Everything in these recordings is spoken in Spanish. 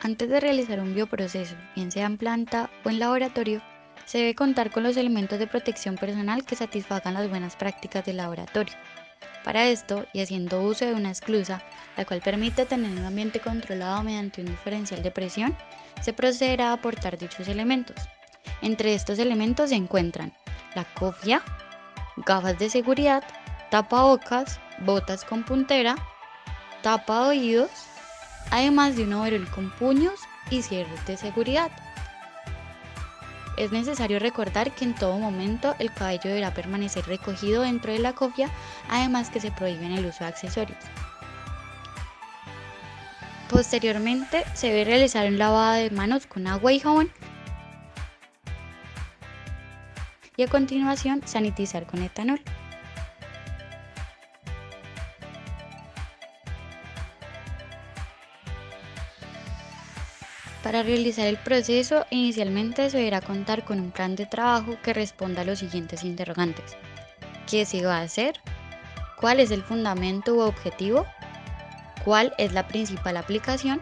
Antes de realizar un bioproceso, bien sea en planta o en laboratorio, se debe contar con los elementos de protección personal que satisfagan las buenas prácticas del laboratorio. Para esto, y haciendo uso de una esclusa, la cual permite tener un ambiente controlado mediante un diferencial de presión, se procederá a aportar dichos elementos. Entre estos elementos se encuentran la cofia, gafas de seguridad, tapabocas, botas con puntera, tapa de oídos, además de un overol con puños y cierres de seguridad. Es necesario recordar que en todo momento el cabello deberá permanecer recogido dentro de la cofia, además que se prohíbe el uso de accesorios. Posteriormente se debe realizar un lavado de manos con agua y jabón y a continuación sanitizar con etanol. Para realizar el proceso, inicialmente se deberá contar con un plan de trabajo que responda a los siguientes interrogantes: ¿qué se va a hacer? ¿Cuál es el fundamento u objetivo? ¿Cuál es la principal aplicación?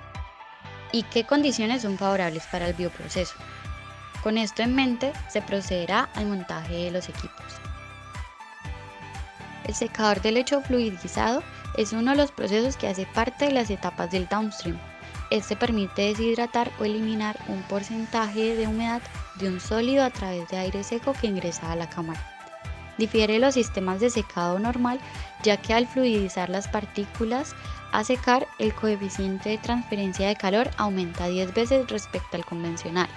¿Y qué condiciones son favorables para el bioproceso? Con esto en mente, se procederá al montaje de los equipos. El secador de lecho fluidizado es uno de los procesos que hace parte de las etapas del downstream. Este permite deshidratar o eliminar un porcentaje de humedad de un sólido a través de aire seco que ingresa a la cámara. Difiere de los sistemas de secado normal, ya que al fluidizar las partículas a secar, el coeficiente de transferencia de calor aumenta 10 veces respecto al convencional.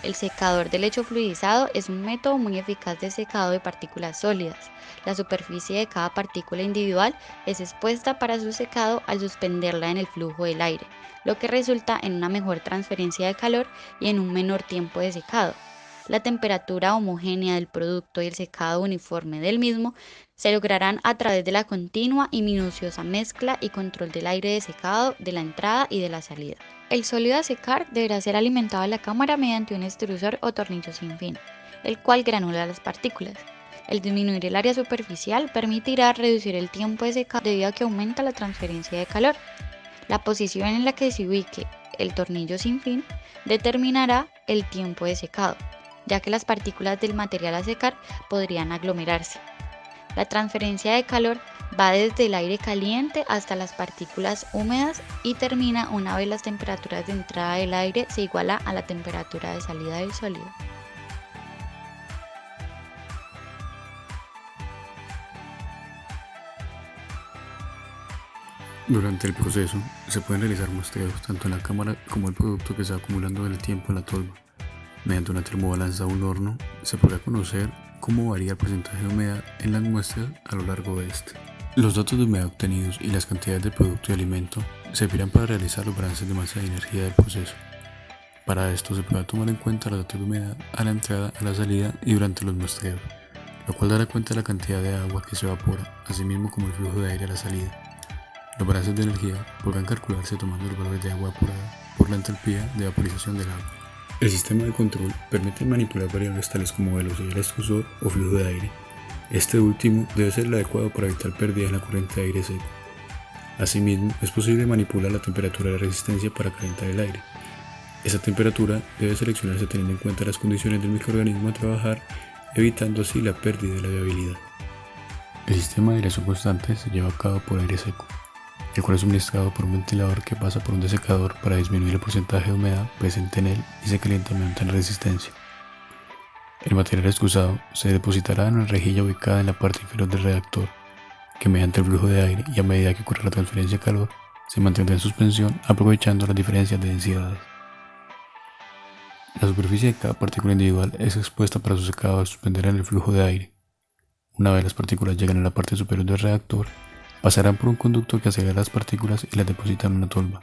El secador de lecho fluidizado es un método muy eficaz de secado de partículas sólidas. La superficie de cada partícula individual es expuesta para su secado al suspenderla en el flujo del aire, lo que resulta en una mejor transferencia de calor y en un menor tiempo de secado. La temperatura homogénea del producto y el secado uniforme del mismo se lograrán a través de la continua y minuciosa mezcla y control del aire de secado de la entrada y de la salida. El sólido a secar deberá ser alimentado a la cámara mediante un extrusor o tornillo sin fin, el cual granula las partículas. El disminuir el área superficial permitirá reducir el tiempo de secado debido a que aumenta la transferencia de calor. La posición en la que se ubique el tornillo sin fin determinará el tiempo de secado, ya que las partículas del material a secar podrían aglomerarse. La transferencia de calor va desde el aire caliente hasta las partículas húmedas y termina una vez las temperaturas de entrada del aire se iguala a la temperatura de salida del sólido. Durante el proceso se pueden realizar muestreos tanto en la cámara como el producto que se va acumulando en el tiempo en la tolva. Mediante una termobalanza o un horno se podrá conocer cómo varía el porcentaje de humedad en las muestras a lo largo de este. Los datos de humedad obtenidos y las cantidades de producto y alimento servirán para realizar los balances de masa y energía del proceso. Para esto se podrá tomar en cuenta los datos de humedad a la entrada, a la salida y durante los muestreos, lo cual dará cuenta de la cantidad de agua que se evapora, así mismo como el flujo de aire a la salida. Los balances de energía podrán calcularse tomando los valores de agua evaporada por la entalpía de vaporización del agua. El sistema de control permite manipular variables tales como velocidad del extrusor o flujo de aire. Este último debe ser el adecuado para evitar pérdidas en la corriente de aire seco. Asimismo, es posible manipular la temperatura de resistencia para calentar el aire. Esa temperatura debe seleccionarse teniendo en cuenta las condiciones del microorganismo a trabajar, evitando así la pérdida de la viabilidad. El sistema de aireación constante se lleva a cabo por aire seco, el cual es suministrado por un ventilador que pasa por un desecador para disminuir el porcentaje de humedad presente en él y se calienta mediante la resistencia. El material extrusado se depositará en una rejilla ubicada en la parte inferior del reactor, que mediante el flujo de aire y a medida que ocurre la transferencia de calor, se mantendrá en suspensión aprovechando las diferencias de densidades. La superficie de cada partícula individual es expuesta para su secado al suspender en el flujo de aire. Una vez las partículas llegan a la parte superior del reactor, pasarán por un conductor que acelera las partículas y las deposita en una tolva.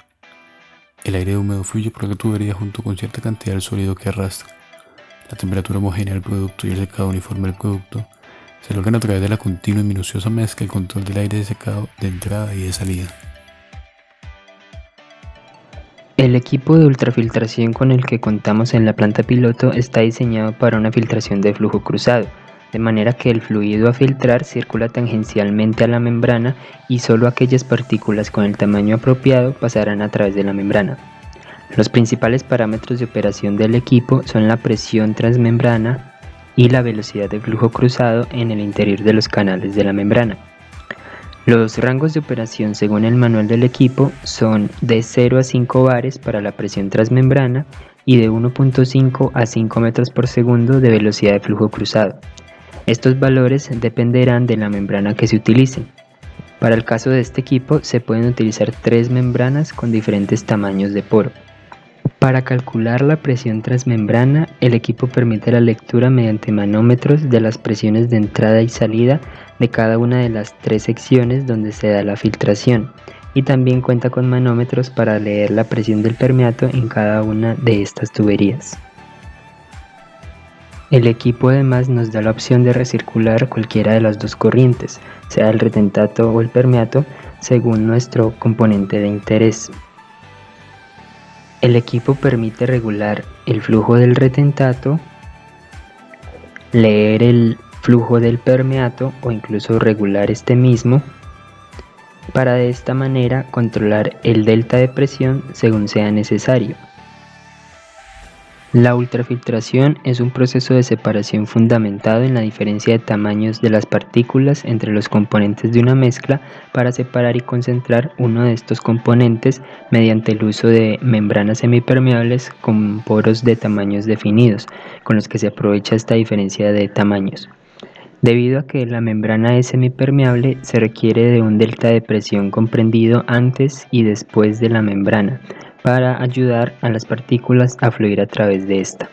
El aire húmedo fluye por la tubería junto con cierta cantidad del sólido que arrastra. La temperatura homogénea del producto y el secado uniforme del producto se logran a través de la continua y minuciosa mezcla y control del aire de secado de entrada y de salida. El equipo de ultrafiltración con el que contamos en la planta piloto está diseñado para una filtración de flujo cruzado, de manera que el fluido a filtrar circula tangencialmente a la membrana y solo aquellas partículas con el tamaño apropiado pasarán a través de la membrana. Los principales parámetros de operación del equipo son la presión transmembrana y la velocidad de flujo cruzado en el interior de los canales de la membrana. Los rangos de operación según el manual del equipo son de 0 a 5 bares para la presión transmembrana y de 1.5 a 5 metros por segundo de velocidad de flujo cruzado. Estos valores dependerán de la membrana que se utilice. Para el caso de este equipo se pueden utilizar 3 membranas con diferentes tamaños de poro. Para calcular la presión transmembrana, el equipo permite la lectura mediante manómetros de las presiones de entrada y salida de cada una de las 3 secciones donde se da la filtración, y también cuenta con manómetros para leer la presión del permeato en cada una de estas tuberías. El equipo además nos da la opción de recircular cualquiera de las dos corrientes, sea el retentato o el permeato, según nuestro componente de interés. El equipo permite regular el flujo del retentato, leer el flujo del permeato o incluso regular este mismo, para de esta manera controlar el delta de presión según sea necesario. La ultrafiltración es un proceso de separación fundamentado en la diferencia de tamaños de las partículas entre los componentes de una mezcla para separar y concentrar uno de estos componentes mediante el uso de membranas semipermeables con poros de tamaños definidos, con los que se aprovecha esta diferencia de tamaños. Debido a que la membrana es semipermeable, se requiere de un delta de presión comprendido antes y después de la membrana, para ayudar a las partículas a fluir a través de esta.